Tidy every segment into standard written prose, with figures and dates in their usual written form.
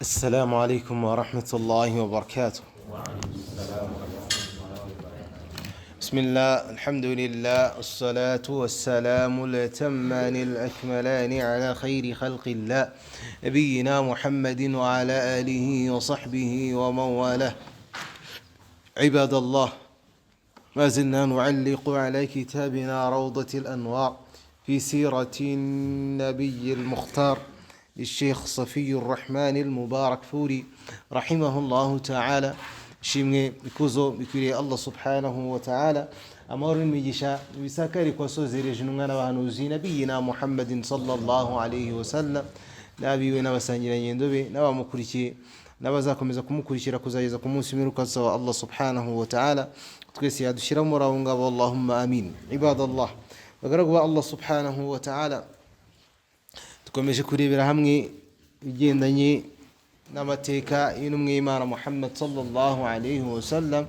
السلام عليكم ورحمة الله وبركاته. بسم الله، الحمد لله، والصلاة والسلام الأتمان الأكملان على خير خلق الله نبينا محمد وعلى آله وصحبه ومن والاه. عباد الله، ما زلنا نعلق على كتابنا روضة الأنوار في سيرة النبي المختار للشيخ صفي الرحمن المبارك فوري رحمه الله تعالى. shimwe ikuzo bikwiriye Allah subhanahu wa ta'ala, amahoro n'imigisha bisakari kwa sozereje intumwa n'abahanuzi nabiyina Muhammadin sallallahu alayhi wa sallam, n'abiwe n'abasangirangendo be n'abamukurikiye n'abazakomeza kumukurikira kuzageza ku munsi w'imperuka wa Allah subhanahu wa ta'ala. twese yadushyira muri abo ngabo, Allahumma amin. Ibadallah, bagaragu ba Allah subhanahu wa ta'ala, tukomeje kurebera hamwe ibigendanye n'amateka y'intumwa y'Imana Muhammad sallallahu alayhi wa sallam,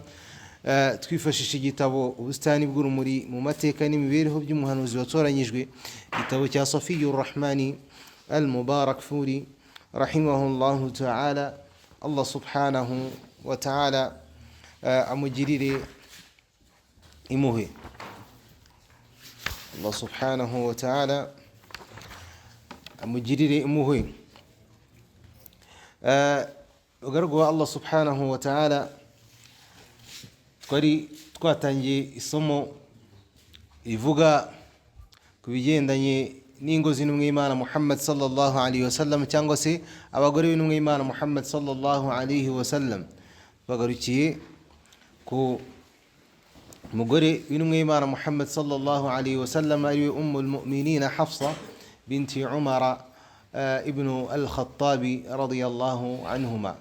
twifashisha igitabo ubusitani bw'urumuri mu mateka n'imibereho by'umuhanuzi watoranyijwe, igitabo cya Safiyur Rahmani al-Mubarak Furi rahimahullahu ta'ala. Allah subhanahu wa ta'ala amugirire impuhwe. Allah subhanahu wa ta'ala amugirire impuhwe. ugaragwa Allah subhanahu wa ta'ala, twari twatangiye isomo rivuga ku bigendanye n'ingo z'intumwa y'Imana Muhammad sallallahu alayhi wa sallam, cyangwa se abagore b'intumwa y'Imana Muhammad sallallahu alayhi wa sallam. Bagarukiye ku mugore w'intumwa y'Imana Muhammad sallallahu alayhi wa sallam, ariwe ummul mu'minina Hafsa binti Umar ابن الخطاب رضي الله عنهما.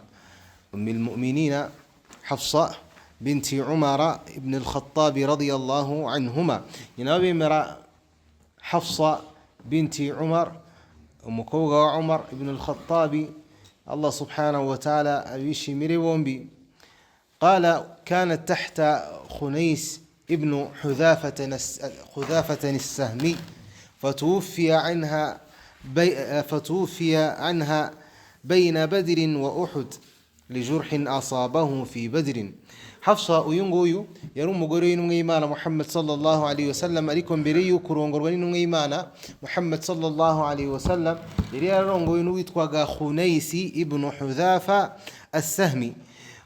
أم المؤمنين حفصة بنت عمر ابن الخطاب رضي الله عنهما. ينابي مرا حفصة بنت عمر أم كوغا عمر ابن الخطاب، الله سبحانه وتعالى أبيشي مريوم بي. قال: كانت تحت خنيس ابن حذافة السهمي، فتوفي عنها بين بدر وأحد لجرح أصابه في بدر. Hafsa uyu nguyu yari umugore w'intumwa y'Imana Muhammad sallallahu alayhi wa sallam, ariko mbere y'uko kurongorwa n'intumwa y'Imana Muhammad sallallahu alayhi wa sallam yari yarongowe n'uwitwaga Khunaysi ibn Hudhafa as-Sahmi.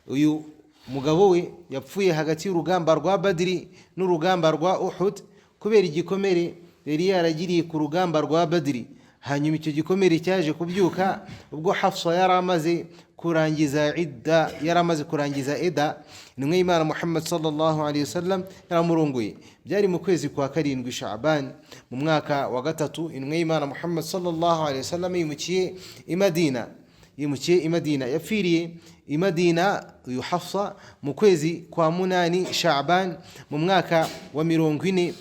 Uyu mugabo we yapfuye hagati y'urugamba rwa Badri n'urugamba rwa Uhud kubera igikomere yari yaragiriye ku rugamba rwa Badri. Hanyuma icyo gikomere cyaje kubyuka ubwo Hafsa yaramaze kurangiza idda, intumwa y'Imana Muhammad sallallahu alayhi wa sallam yaramurongoye. Byari mu kwezi kwa karindwi Sha'ban mu mwaka wa gatatu, intumwa y'Imana Muhammad sallallahu alayhi wa sallam yimukiye i Madina. Yapfiriye i Madina uyu Hafsa mu kwezi kwa munani Sha'ban mu mwaka wa 45,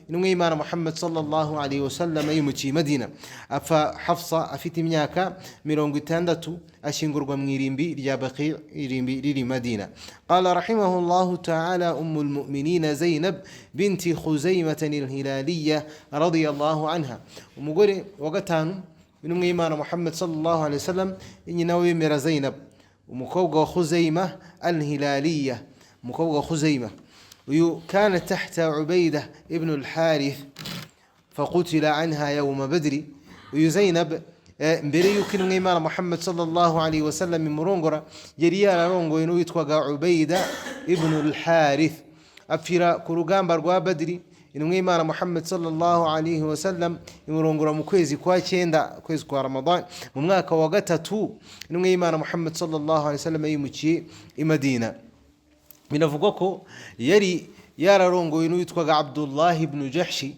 intumwa y'Imana Muhammad sallallahu alayhi wa sallam yimukiye i Madina. Apfa Hafsa afite imyaka 60, ashingurwa mu irimbi rya Baqi', irimbi riri Madina. Qala rahimahullahu ta'ala: ummul mu'minina Zainab binti Khuzaimah al-Hilaliyya radiyallahu anha. Umugore wa gatanu intumwa y'Imana Muhammad sallallahu alayhi wa sallam, nyina w'Imera Zainab, umukobwa wa Khuzaimah al-Hilaliyya, umukobwa wa Khuzaimah. uyu kana tahta Ubaydah ibn al-Harith faqutila anha yawma Badri. uyu Zainab mbere y'uko intumwa y'Imana Muhammad sallallahu alayhi wa sallam imurongora yari yararongowe n'uwitwaga Ubaydah ibn al-Harith, apfira ku rugamba rwa Badri. intumwa y'Imana Muhammad sallallahu alayhi wa sallam imurongora mu kwezi kwa 9, kwezi kwa Ramadan mu mwaka wa gatatu, intumwa y'Imana Muhammad sallallahu alayhi wa sallam yimukiye i Madina. Binavugwa ko yari yararongowe n'uwitwaga Abdullah ibn Jahshi,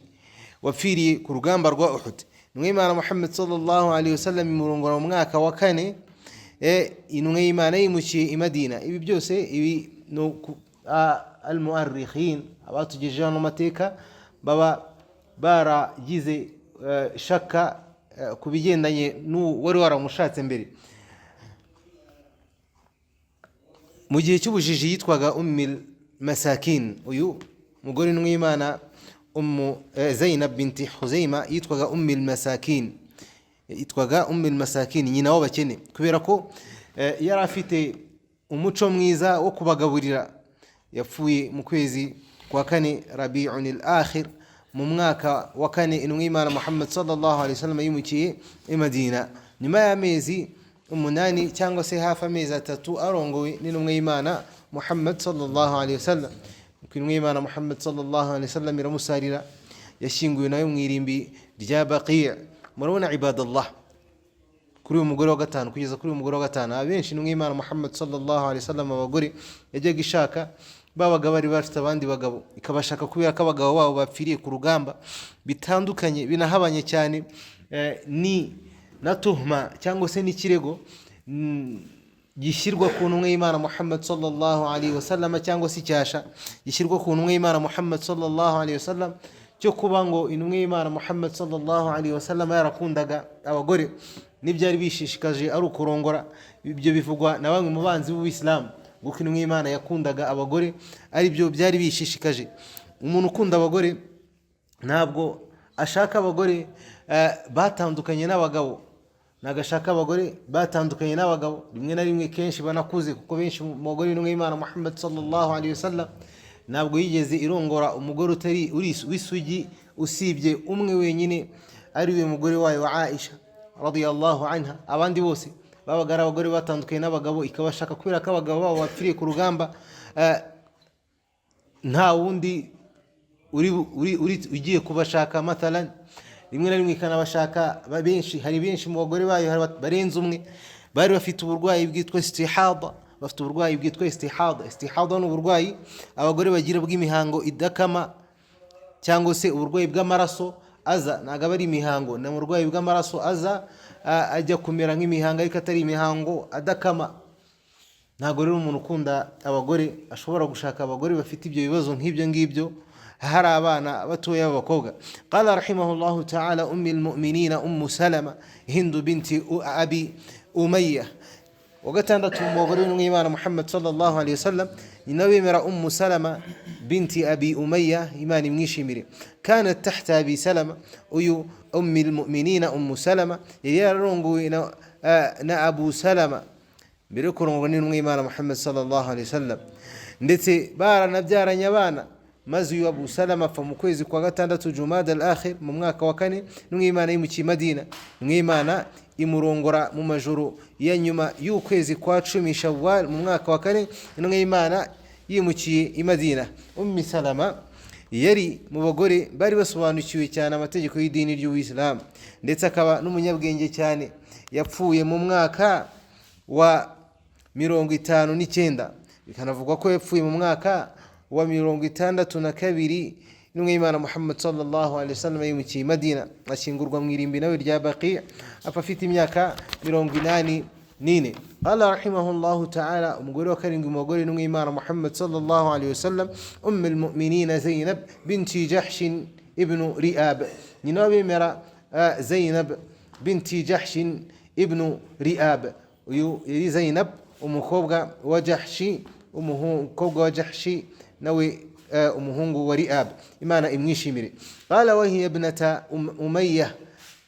wapfiriye ku rugamba rwa Uhud. intumwa y'Imana Muhammad sallallahu alayhi wa sallam imurongora mu mwaka wa 4, intumwa y'Imana yimukiye i Madina. Ibi byose ibi no al-mu'arrikhin, abatugejejeho n'amateka, baba baragize shaka ku bigendanye n'uwari waramushatse mbere. Mu gihe cy'ubujiji yitwaga Ummul Masakin. uyu mugore w'intumwa y'Imana Zainab binti Khuzaimah yitwaga Ummul Masakin. yitwaga Masakin, nyina w'abakene, kubera ko yari afite umuco mwiza wo kubagaburira. Yapfuye mu kwezi kwa kane Rabi'un al-Akhir mu mwaka wa kane intumwa y'Imana Muhammad sallallahu alaihi wasallam yimukiye i Madina, nyuma y'amezi 8 cyangwa se hafi amezi 3 arongowe n'intumwa y'Imana Muhammad sallallahu alaihi wasallam. Intumwa y'Imana Muhammad sallallahu alaihi wasallam iramusarira, yashinguwe nayo mu irimbi rya Baqi'. Murabona ibadallah, kuri uyu mugore wa gatanu, kugeza kuri uyu mugore wa gatanu, abenshi intumwa y'Imana Muhammad sallallahu alaihi wasallam abagore yajyaga ishaka babaga bari bafite abandi bagabo, ikabashaka kubera ko abagabo babo bapfiriye ku rugamba bitandukanye binahabanye cyane ni na tuhma cyangwa se n'ikirego gishyirwa ku ntumwa y'Imana Muhammad sallallahu alaihi wasallam, cyangwa se icyasha gishyirwa ku ntumwa y'Imana Muhammad sallallahu alaihi wasallam cyo kuba ngo intumwa y'Imana Muhammad sallallahu alaihi wasallam yarakundaga abagore n'ibyari bishishikaje ari ukurongora. Ibyo bivugwa na bamwe mu banzi b'Ubuislamu, kuko intumwa y'Imana yakundaga abagore ari byo byari bishishikaje. Umuntu ukunda abagore ntabwo ashaka abagore batandukanye n'abagabo, nagashaka abagore batandukanye n'abagabo rimwe na rimwe, kenshi banakuze, kuko benshi mu bagore intumwa y'Imana Muhammad sallallahu alaihi wasallam ntabwo yigeze irongora umugore utari w'isugi, usibye umwe wenyine ari we mugore wayo wa Aisha radiyallahu anha. Abandi bose babaga ari abagore batandukanye n'abagabo, ikabashaka kubera ko abagabo babo bapfiriye ku rugamba, nta wundi ugiye kubashaka. Mathalan rimwe na rimwe ikanabashaka benshi, hari benshi mu bagore bayo barenze umwe bari bafite uburwayi bwitwa istihada, bafite uburwayi bwitwa istihada. Istihada ni uburwayi abagore bagira bw'imihango idakama, cyangwa se uburwayi bw'amaraso aza, ntabwo ari imihango, ni uburwayi bw'amaraso aza ajya kumera nk'imihango ariko atari imihango adakama. Ntabwo rero umuntu ukunda abagore ashobora gushaka abagore bafite ibyo bibazo nk'ibyo ngibyo, hari abana batoya b'abakobwa. Qala rahimahullahu ta'ala al-mu'minina Salama Hindu binti Abi Umayyah. وقتندت مغرين وإيمان محمد صلى الله عليه وسلم ينوي مرا سلمة بنت أبي أمية إيمان منيشمري، كانت تحت أبي سلمة ويو المؤمنين سلمة يرونغو نا أبو سلمة بركون غنين وإيمان محمد صلى الله عليه وسلم ndetse baranabyara nyabana. Maze uyu Abu Salama fa mu kwezi kwa gatandatu Jumada al-Akhir mu mwaka wa kane n'Imana yimukiye Madina, n'Imana imurongora mu majoro ya nyuma y'ukwezi kwa 10 Shawwal mu mwaka wa kane, n'Imana yimukiye i Madina. Salama yari mu bagore bari basobanukiwe cyane amategeko y'idini ry'Ubuislamu, ndetse akaba n'umunyabwenge cyane. Yapfuye mu mwaka wa 59, bikanavugwa ko yapfuye mu mwaka wa 62 n'Imana Muhammad sallallahu alaihi wasallam yimukiye Madina, ashingurwa mu irimbi nawe rya Baqi', afite imyaka 84. Qala rahimahullahu ta'ala, umugore wa karindwi mu bagore n'Imana Muhammad sallallahu alaihi wasallam al-mu'minin Zainab binti Jahsh ibn Ri'ab. Nyina bemera Zainab binti Jahsh ibn Ri'ab. Uyu yari Zainab umukobwa wa Jahshi, umukobwa wa Jahshi nawe umuhungu wa Ri'ab, Imana imwishimire. Qala wa hiya ibnata Umayyah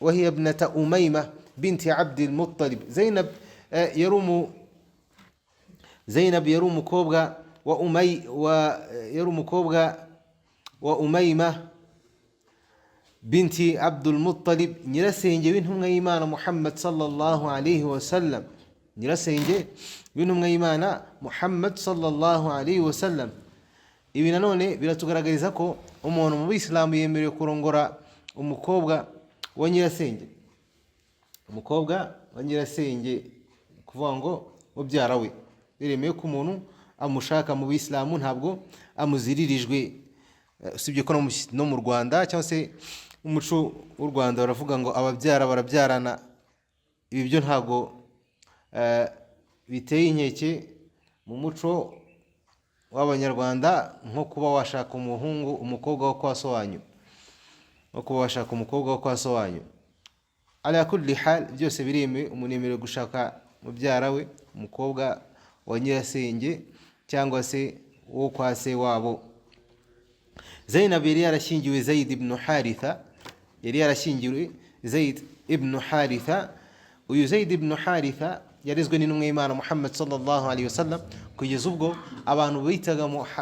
wa hiya ibnata Umayma binti Abd al-Muttalib. Zainab yari umukobwa wa Umayma binti Abd al-Muttalib, nyirasenge w'intumwa y'Imana Muhammad sallallahu alaihi wasallam, nyirasenge w'intumwa y'Imana Muhammad sallallahu alaihi wasallam. Ibi nanone biratugaragariza ko umuntu mu Islam yemerewe kurongora umukobwa wa nyirasenge. Umukobwa wa nyirasenge kuvuga ngo ubyara we, biremewe ko umuntu amushaka mu Islam, ntabwo amuziririjwe. Usibye ko no mu Rwanda cyangwa se umuco w'u Rwanda baravuga ngo ababyara barabyarana. Ibi byo ntabwo biteye inkeke mu muco w'Abanyarwanda, nko kuba washaka umukobwa wo kwa so wanyu, nko kuba washaka umukobwa wo kwa so wanyu. Ala kulli hal byose biremewe, umuntu yemerewe gushaka mubyara we, umukobwa wa nyirasenge cyangwa se wo kwa se wabo. Zainab yari yarashyingiwe Zaid ibn Haritha, yari yarashyingiwe Zaid ibn Haritha. Uyu Zaid ibn Haritha yarezwe n'intumwa y'Imana Muhammad sallallahu alaihi wasallam, kugeza ubwo abantu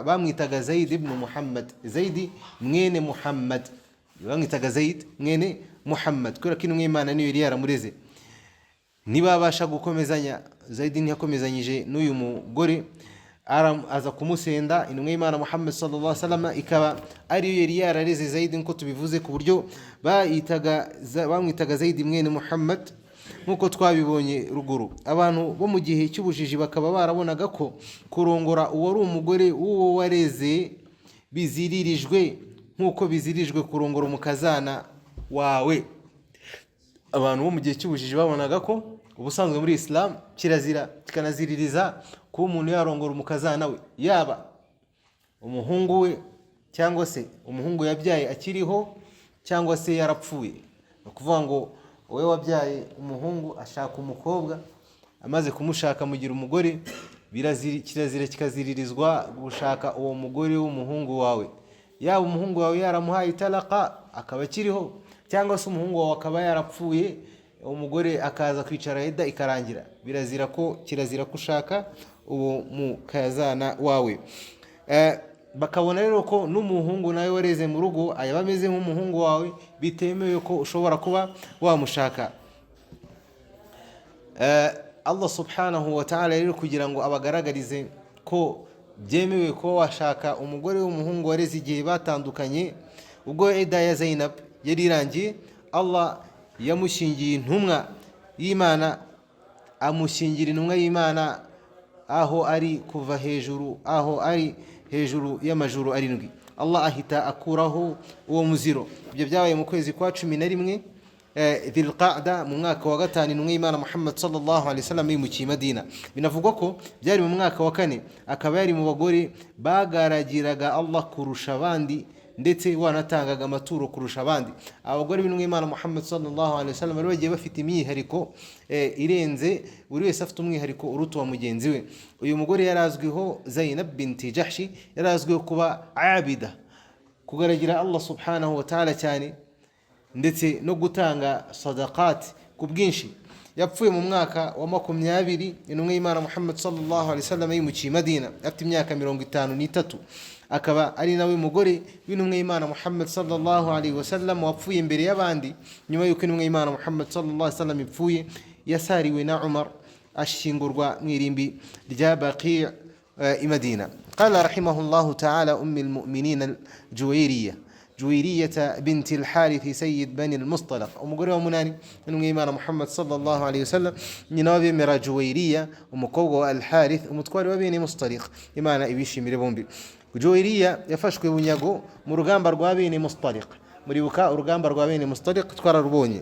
bamwitaga Zaid ibn Muhammad, Zaid mwene Muhammad, bamwitaga Zaid mwene Muhammad kubera ko intumwa y'Imana niyo yari yaramureze. Ntibabasha gukomezanya, Zaid ntiyakomezanyije n'uyu mugore, aza kumusenda. Intumwa y'Imana Muhammad sallallahu alaihi wasallam ikaba ariyo yari yarareze Zaid nko tubivuze, ku buryo bamwitaga Zaid mwene Muhammad nkuko twabibonye ruguru. Abantu bo mu gihe cy'ubujiji bakaba barabonaga ko kurongora uwari umugore w'uwo wareze biziririjwe nkuko bizirijwe kurongora umukazana wawe. Abantu bo mu gihe cy'ubujiji babonaga ko ubusanzwe muri Islam kirazira kikanaziririza ko umuntu yarongora umukazana we, yaba umuhungu we cyangwa se umuhungu yabyaye akiriho cyangwa se yarapfuye. No kuvuga ngo wowe wabyaye umuhungu ashaka umukobwa, amaze kumushaka mugira umugore, kirazira kikaziririzwa gushaka uwo mugore w'umuhungu wawe, yaba umuhungu wawe yaramuhaye talaka akaba akiriho, cyangwa se umuhungu wawe akaba yarapfuye, umugore akaza kwicara ida ikarangira. Kirazira kushaka uwo mukazana wawe. Bakabona rero ko n'umuhungu nawe wareze mu rugo ayaba ameze nk'umuhungu wawe, bitemewe ko ushobora kuba wamushaka. Allah subhanahu wa ta'ala rero kugira ngo abagaragarize ko byemewe ko washaka umugore w'umuhungu wareze igihe batandukanye, ubwo ida ya Zainab yari irangiye, Allah yamushingiye intumwa y'Imana, amushingira intumwa y'Imana aho ari kuva hejuru, aho ari hejuru y'amajuru arindwi. Allah ahita akuraho uwo muziro. Ibyo byabaye mu kwezi kwa 11 Dhul-Qa'da mu mwaka wa 5 intumwa y'Imana Muhammad sallallahu alaihi wasallam yimukiye Madina. Binavugwa ko byari mu mwaka wa 4, akaba yari mu bagore bagaragiraga Allah kurusha abandi, ndetse wanatangaga amaturo kurusha abandi. Abagore b'intumwa y'Imana Muhammad sallallahu alaihi wasallam bari bagiye bafite imyihariko irenze, buri wese afite umwihariko uruta wa mugenzi we. Uyu mugore yarazwiho Zainab binti Jahshi, yarazwiho kuba abida, kugaragira Allah subhanahu wa ta'ala cyane, ndetse no gutanga sadaqat ku bwinshi. Yapfuye mu mwaka wa 20 intumwa y'Imana Muhammad sallallahu alaihi wasallam yimukiye Madina afite imyaka 53. Akaba ari nawe mugore w'intumwa y'Imana Muhammad sallallahu alaihi wasallam wapfuye imbere y'abandi. Nyuma y'uko intumwa y'Imana Muhammad sallallahu alaihi wasallam ipfuye, yasariwe na Umar, ashingurwa mu irimbi rya Baqi' i Madina. Qala rahimahullahu ta'ala ummul mu'minin Juwayriyah bint al-Harith sayyid bani al-Mustalaq, umugore wa munani intumwa y'Imana Muhammad sallallahu alaihi wasallam, nyina w'abemera Juwayriyah umukobwa wa al-Harith umutwari wa bani Mustaliq, Imana ibishimire bombi. Juwayriyah yafashwe bunyago mu rugamba rwa bene Mustaliq. Muribuka urugamba rwa bene Mustaliq twararubonye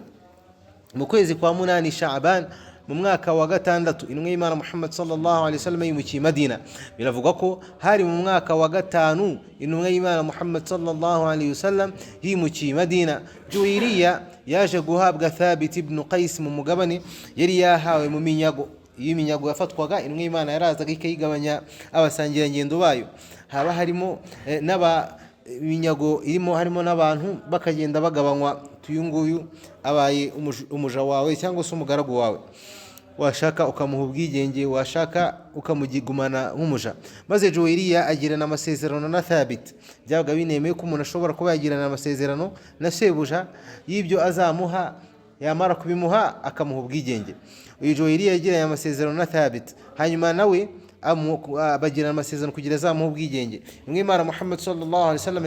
mu kwezi kwa 8 Sha'ban mu mwaka wa 6 intumwa y'Imana Muhammad sallallahu alaihi wasallam yimukiye Madina. Biravugwa ko hari mu mwaka wa 5 intumwa y'Imana Muhammad sallallahu alaihi wasallam yimukiye Madina. Juwayriyah yaje guhabwa Thabit ibn Qais mu mugabane yari yahawe mu minyago. Iyo minyago yafatwaga intumwa y'Imana yarazaga ikayigabanya abasangira ngendo bayo. Haba harimo minyago harimo n'abantu bakagenda bagabanywa, tuyunguyu abaye umuja wawe cyangwa se umugaragu wawe, washaka ukamuha ubwigenge, washaka ukamugigumana nk'umuja. Maze Juwayriyah agirana amasezerano na Thabit. Byabaga binemeye ko umuntu ashobora kuba yagirana amasezerano na sebuja y'ibyo azamuha, yamara kubimuha akamuha ubwigenge. Uyu Juwayriyah yagiranye amasezerano na Thabit, hanyuma nawe bagirana amasezerano kugira azamuha ubwigenge. Intumwa y'Imana Muhammad sallallahu alaihi wasallam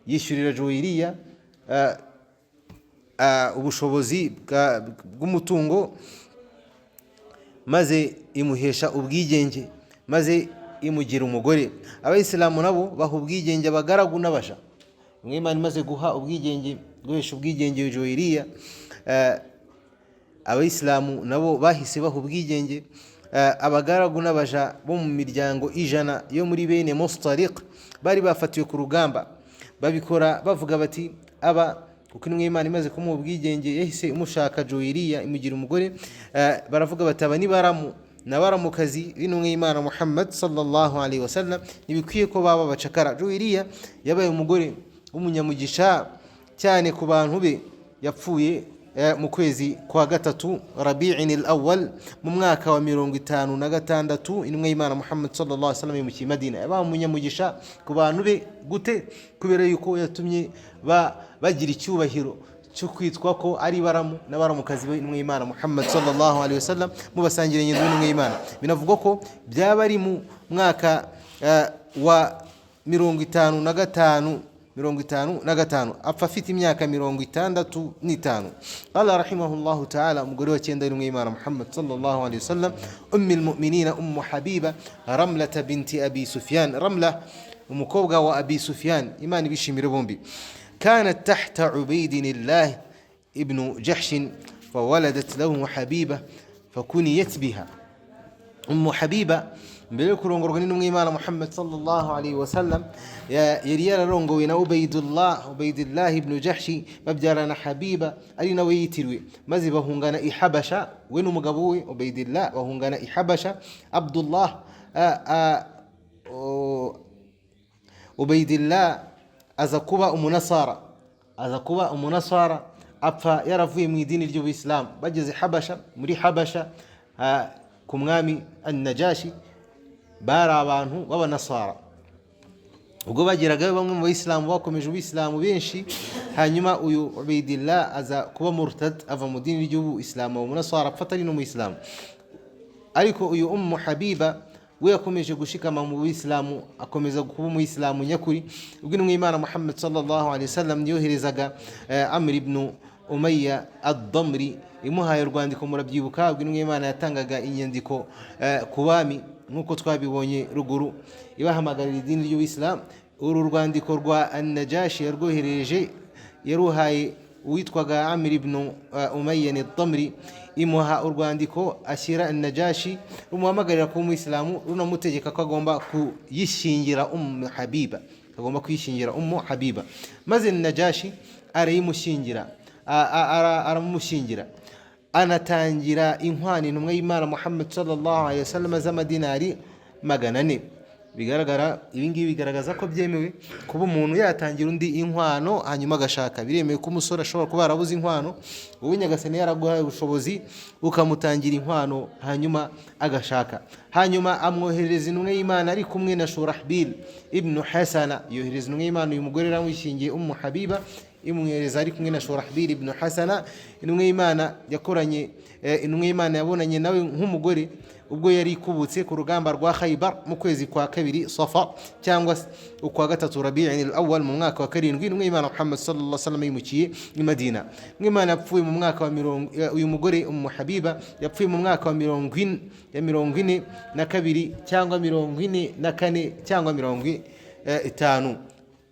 yishyurira Juwayriyah ubushobozi bw'umutungo, maze imuhesha ubwigenge, maze imugira umugore. Abayisilamu nabo baha ubwigenge abagaragu n'abaja. Intumwa y'Imana imaze guha ubwigenge, guhesha ubwigenge Juwayriyah, abayisilamu nabo bahise baha ubwigenge abagaragu n'abaja bo mu miryango 100 yo muri bene Mustaliq bari bafatiwe ku rugamba. Babikora bavuga bati kuko intumwa y'Imana imaze kumuha ubwigenge yahise imushaka Juwayriyah imugira umugore. Baravuga bati aba ni baramukazi b'intumwa y'Imana Muhammad sallallahu alaihi wasallam, ntibikwiye ko baba bacakara. Juwayriyah yabaye umugore w'umunyamugisha cyane ku bantu be, yapfuye mu kwezi kwa gatatu Rabi'in al-awwal mu mwaka wa 56 intumwa y'Imana Muhammad sallallahu alaihi wasallam mu Madina. Yabaye umunyamugisha ku bantu be gute? Kubera yuko yatumye bagira icyubahiro cyo kwitwa ko ari baramu n'abaramukazi b'intumwa y'Imana Muhammad sallallahu alaihi wasallam mu basangiranye n'intumwa y'Imana. Binavugwa ko byaba ari mu mwaka wa 55 apfa afite imyaka 65. Qala rahimahullahu ta'ala, umugore wa cyenda w'intumwa y'Imana Muhammad sallallahu alaihi wasallam, ummul mu'minina Habiba Ramla binti Abi Sufyan. Ramla umukobwa wa Abi Sufyan, Imana ibishimire bombi. كانت تحت عبيد الله ابن جحش فولدت له حبيبة فكنيت بها. حبيبة mbere yo kurongorwa n'intumwa y'Imana Muhammad sallallahu alaihi wasallam yari yararongowe na Ubaydillah ibn Jahsh, babyarana Habiba ari nawe yitirwe, maze bahungana ihabasha. We n'umugabo we Ubaydillah bahungana ihabasha. Abdullah Ubaydillah aza kuba umunasara apfa yaravuye mu idini ry'Ubuislamu. Bageze Habasha, muri Habasha ku mwami an-Najashi bari abantu b'abanasara. Ubwo bageraga bamwe mu Bayisilamu bakomeje Ubuislamu benshi, hanyuma uyu Ubaydillah aza kuba murtad, ava mu dini ry'Ubuislamu umunasara, apfa atari no mu Islamu. Ariko uyu Habiba we yakomeje gushikama mu Islamu, akomeza kuba mu Islamu nyakuri. Ubwo intumwa y'Imana Muhammad sallallahu alaihi wasallam yoherezaga Amr ibn Umayya ad-Damri imuhaye urwandiko. Murabyibuka ubwo intumwa y'Imana yatangaga inyandiko ku bami nkuko twabibonye ruguru, ibahamagarira idini ry'Ubuislamu. Uru rwandiko rwa an-Najashi yarwohereje yaruhaye uwitwaga Amr ibn Umayya ad-Damri, imuha urwandiko ashyira an-Najashi rumuhamagarira kuba umuyisilamu, runamutegeka ko agomba kuyishingira Habiba, Habiba. Maze an-Najashi aramushingira, anatangira inkwano intumwa y'Imana Muhammad sallallahu alaihi wasallam z'amadinari 400. Ibingibi bigaragaza ko byemewe kuba umuntu yatangira undi inkwano hanyuma agashaka. Biremewe ko umusore ashobora kuba arabuze inkwano, wowe Nyagasani yaraguhaye ubushobozi ukamutangira inkwano hanyuma agashaka. Hanyuma amwoherereza intumwa y'Imana ari kumwe na Shurahbil ibn Hasana. Yohereza intumwa y'Imana uyu mugore ramwishingiye Habiba, imwohereza ari kumwe na Shurahbil ibn Hasana. Intumwa y'Imana yakoranye, intumwa y'Imana yabonanye nawe nk'umugore ubwo yari kubutse ku rugamba rwa Khaybar mu kwezi kwa 2 Safar cyangwa ukwa 3 Rabi'in al-awwal mu mwaka wa 7. Intumwa y'Imana Muhammad sallallahu alaihi wasallam yimukiye i Madina. Mwimana yapfuye mu mwaka wa uyu mugore Habiba yapfuye mu mwaka wa 42 cyangwa 44 cyangwa 50.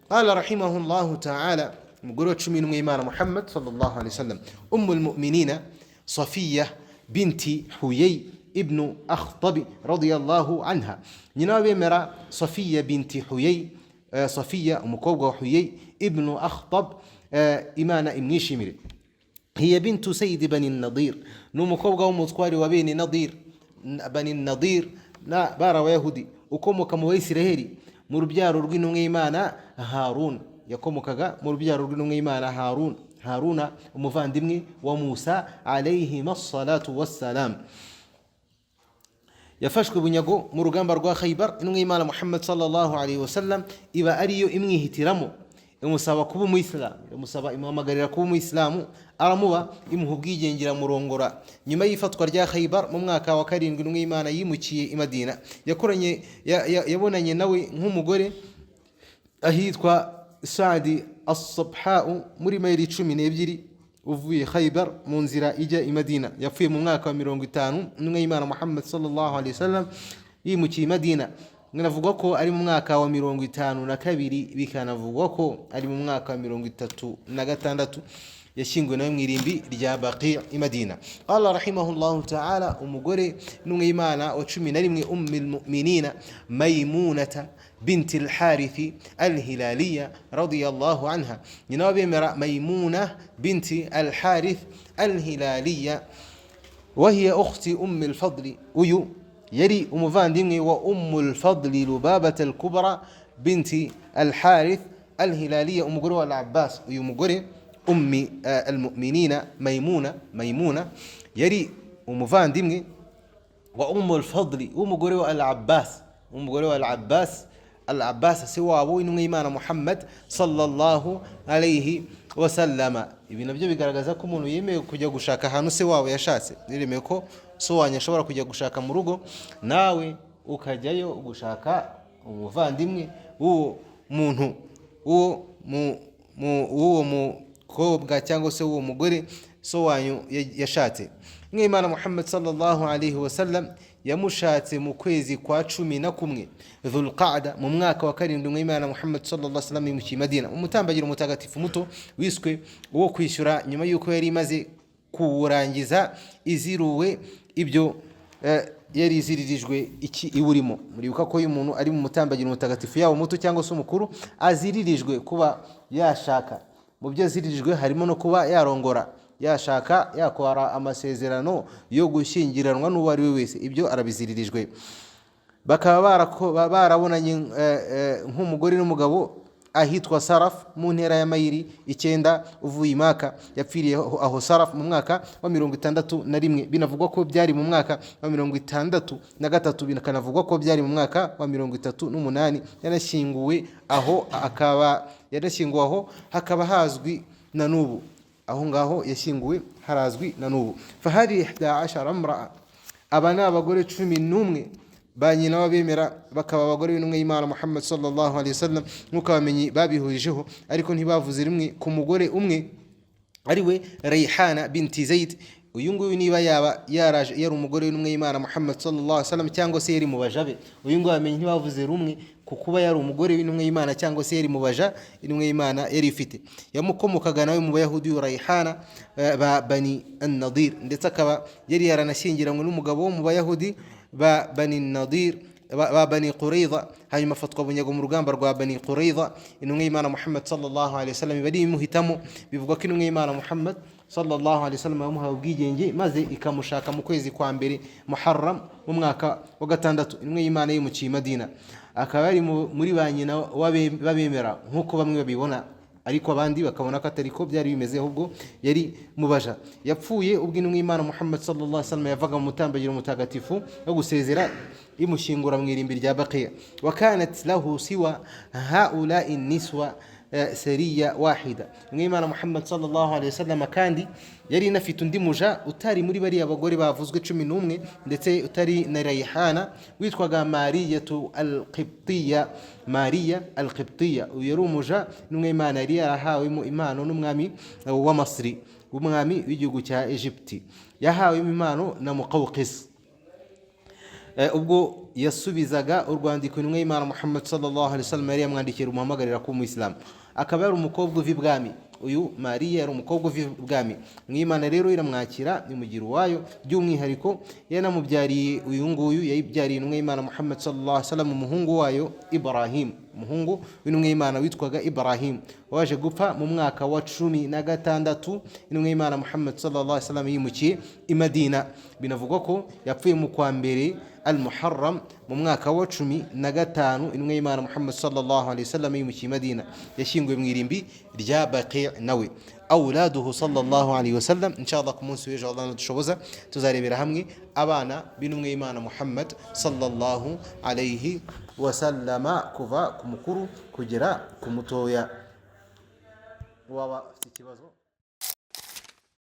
Qala rahimahullahu ta'ala, umugore wa 10 intumwa y'Imana Muhammad sallallahu alaihi wasallam, ummul mu'minina Safiya binti Huyay ابن أخطب رضي الله عنها. nyina bemera Safiya binti Huyay, Safiya umukobwa wa Huyay ibn Akhtab, Imana imwishimire. Hiya bintu Sayyid bani Nadir, n'umukobwa w'umutwari wa bene Nadir. Bani Nadir na bara wa Yahudi, ukomoka mu Bayisiraheli mu rubyaro rw'intumwa y'Imana Harun. Yakomokaga mu rubyaro rw'intumwa y'Imana Haruna umuvandimwe wa Musa alayhi as-salatu was-salam. Yafashwe bunyago mu rugamba rwa Khaybar. Intumwa y'Imana Muhammad sallallahu alaihi wasallam iba ariyo imwihitiramo, imusaba kuba umuyisilamu, imuhamagarira kuba umuyisilamu, aramuba, imuha ubwigengera murongora. Nyuma y'ifatwa rya Khaybar mu mwaka wa 7 intumwa y'Imana yimukiye i Madina. Yabonanye nawe nk'umugore ahitwa Saadi as-Sabha muri mayiri 12 uvuye Khaybar mu nzira ijya i Madina. Yapfuye mu mwaka wa 50 intumwa y'Imana Muhammad sallallahu alaihi wasallam yimukiye i Madina. Nganavugwa ko ari mu mwaka wa 52, bikanavugwa ko ari mu mwaka wa 36 yashyinguwe nawe mu irimbi rya Baqi' i Madina. Qala rahimahullahu ta'ala, umugore intumwa y'Imana wa 11 ummul mu'minina Maymunata بنت الحارث الهلالية رضي الله عنها. nyina bemera Maymuna binti al-Harith al-Hilaliya, وهي أخت أم الفضل. uyu yari umuvandimwe wa al-Fadl Lubabah al-Kubra binti al-Harith al-Hilaliya, umugore wa al-Abbas. Uyu mugore المؤمنين ميمونة يري ومفاندمي الفضل ومغوري العباس سوى أبو إيمان محمد صلى الله عليه wasallam. Ibi nabyo bigaragaza ko umuntu yemeye kujya gushaka ahantu se wawe yashatse, niremeye ko so wanye ashobora kujya gushaka mu rugo, nawe ukajyayo gushaka umuvandimwe uwo muntu uwo mukobwa cyangwa se uwo mugore so wanyu yashatse. Mwimana Muhammad sallallahu alaihi wasallam yamushatse mu kwezi kwa 11 Dhulqa'da mu mwaka wa 7 Mwimana Muhammad sallallahu alaihi wasallam mu Madina, umutambagiro mutagatifu muto wiswe uwo kwishyura nyuma yuko yari imaze kurangiza iziruwe ibyo yari iziririjwe iki iburimo. Muribuka ko uyu muntu ari mu mutambagiro mutagatifu yawo muto cyangwa se umukuru aziririjwe kuba yashaka. Mu byo aziririjwe harimo no kuba yarongora, yashaka, yakwara amasezerano yo gushyingiranwa n'uwo ari we wese, ibyo arabiziririjwe. Bakaba barabonanye nk'umugore n'umugabo ahitwa Saraf mu ntera ya mayiri 9 uvuye Maka. Yapfiriye aho Saraf mu mwaka wa 61, binavugwa ko byari mu mwaka wa 63, binakanavugwa ko byari mu mwaka wa 38. Yanashyinguwe aho hakaba hazwi na nubu, aho ngaho yashyinguwe harazwi na nubu. Fahari 11 imraa, abana abagore 11 banyina wabemera, bakaba abagore b'intumwa y'Imana Muhammad sallallahu alaihi wasallam, nkuko bamenyi babihurijeho, ariko ntibavuze rimwe ku mugore umwe ari we Rayhana binti Zaid. Uyu nguyu niba yari umugore w'intumwa y'Imana Muhammad sallallahu alaihi wasallam cyangwa se yari mubajabe, uyu nguyu bamenyi ntibavuze rumwe ku kuba yari umugore w'intumwa y'Imana cyangwa se yari mubaja intumwa y'Imana yari ifite. Yamukomokaga nawe mu Bayahudi Rayhana ba Bani an-Nadir, ndetse akaba yari yaranashyingiranywe n'umugabo wo mu Bayahudi ba Bani Nadir ba Bani Qurayza, hanyuma afatwa bunyago mu rugamba rwa Bani Qurayza. Intumwa y'Imana Muhammad sallallahu alaihi wasallam bari imuhitamo. Bivugwa ko intumwa y'Imana Muhammad sallallahu alaihi wasallam yamuhaye ubwigenge maze ikamushaka mu kwezi kwa 2 Muharram mu mwaka wa 6. Intumwa y'Imana yimukiye Madina, akaba ari muri banyina babemera nkuko bamwe babibona, ariko abandi bakabona ko atari ko byari bimeze, ahubwo yari mubaja. Yapfuye ubwo intumwa y'Imana Muhammad sallallahu alaihi wasallam yavaga mu mutambagiro mutagatifu yo gusezera imushingura mu irimbi rya Baqiya. Wa kanat lahu siwa haula'i niswa sariya wahida. Mwimana Muhammad sallallahu alaihi wasallam kandi yari inafite undi muja utari muri bari abagore bavuzwe 11, ndetse utari na Rayhana, witwaga Mariyatu al-Qibtiyya. Mariya al-Qibtiyya uyu yari umuja n'umwimana yari yarahawe mu impano n'umwami wa Masri, umwami w'igihugu cya Egypte. Yahawe impano na Muqawqis ubwo yasubizaga urwandiko intumwa y'Imana Muhammad sallallahu alaihi wasallam yari yamwandikira umuhamagarira ku Muislamu. Akaba yari umukobwa uva ibwami, uyu Mariya yari umukobwa uva ibwami. Mwimana rero iramwakira imugira uwayo, by'umwihariko yanamubyariye uyu nguyu yayibyariye intumwa y'Imana Muhammad sallallahu alaihi wasallam umuhungu wayo Ibrahim, umuhungu w'intumwa y'Imana witwaga Ibrahim, waje gupfa mu mwaka wa 16. Intumwa y'Imana Muhammad sallallahu alaihi wasallam yimukiye i Madina. Binavugwa ko yapfuye mu kwa 2 al-Muharram mu mwaka wa 15. Intumwa y'Imana Muhammad sallallahu alaihi wasallam yimukiye Madina, yashyinguwe mu irimbi rya Baqi' nawe. Awladuhu sallallahu alaihi wasallam. Inshallah ku munsi w'ejo Allah nadushoboza tuzarebera hamwe abana b'intumwa y'Imana Muhammad sallallahu alaihi wasallam, kuva ku mukuru kugera ku mutoya. Waba ufite ikibazo